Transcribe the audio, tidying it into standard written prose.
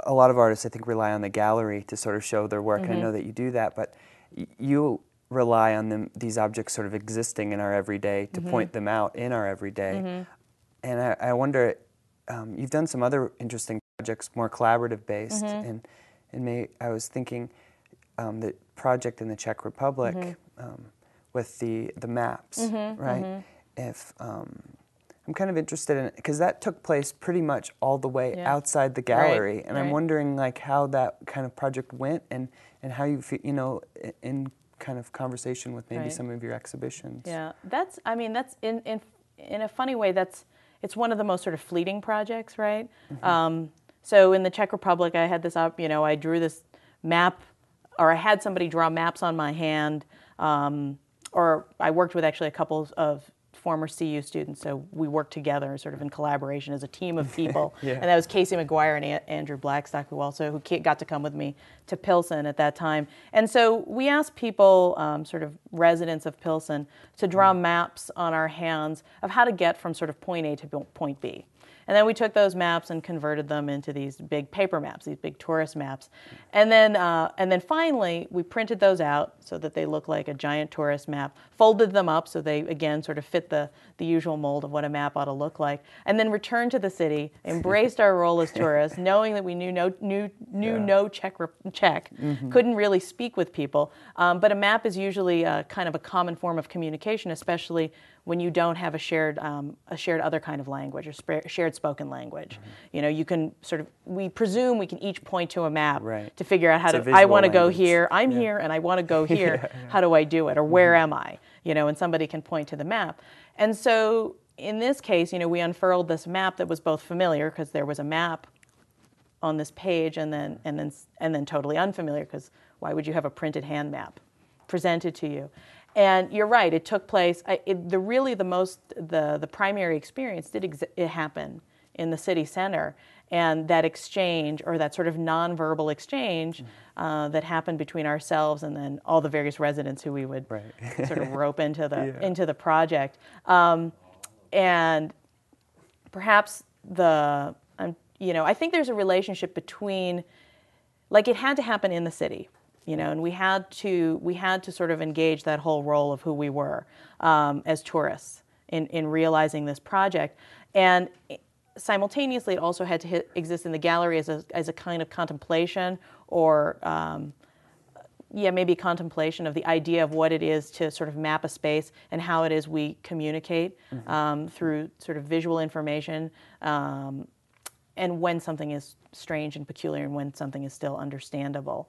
a lot of artists, I think, rely on the gallery to sort of show their work, and I know that you do that, but you rely on these objects sort of existing in our everyday to point them out in our everyday. And I wonder, you've done some other interesting projects, more collaborative based, and I was thinking the project in the Czech Republic with the maps, right? If I'm kind of interested in it because that took place pretty much all the way outside the gallery, and I'm wondering like how that kind of project went and how you feel, you know, in kind of conversation with maybe some of your exhibitions. Yeah, that's in a funny way, it's one of the most sort of fleeting projects, right? So in the Czech Republic, I had this you know, I drew this map, or I had somebody draw maps on my hand, or I worked with actually a couple of former CU students, so we worked together sort of in collaboration as a team of people. And that was Casey McGuire and Andrew Blackstock, who got to come with me to Pilsen at that time. And so we asked people, sort of residents of Pilsen, to draw maps on our hands of how to get from sort of point A to point B. And then we took those maps and converted them into these big paper maps, these big tourist maps. And then finally, we printed those out so that they look like a giant tourist map, folded them up so they, again, sort of fit the usual mold of what a map ought to look like, and then returned to the city, embraced our role as tourists, knowing that we knew no Czech, couldn't really speak with people. But a map is usually kind of a common form of communication, especially when you don't have a shared other kind of language or shared spoken language. You know, you can sort of, we presume we can each point to a map to figure out how to, I want to go here, I'm here, and I want to go here, how do I do it, or where am I? You know, and somebody can point to the map. And so in this case, you know, we unfurled this map that was both familiar, because there was a map on this page, and then totally unfamiliar, because why would you have a printed hand map presented to you? And you're right, it took place, the primary experience did happen in the city center, and that exchange, or that sort of nonverbal exchange that happened between ourselves and then all the various residents who we would sort of rope into the project. And perhaps you know, I think there's a relationship between, like, it had to happen in the city. You know, and we had to sort of engage that whole role of who we were as tourists in realizing this project, and simultaneously it also had to exist in the gallery as a kind of contemplation, or maybe contemplation of the idea of what it is to sort of map a space and how it is we communicate through sort of visual information, and when something is strange and peculiar and when something is still understandable.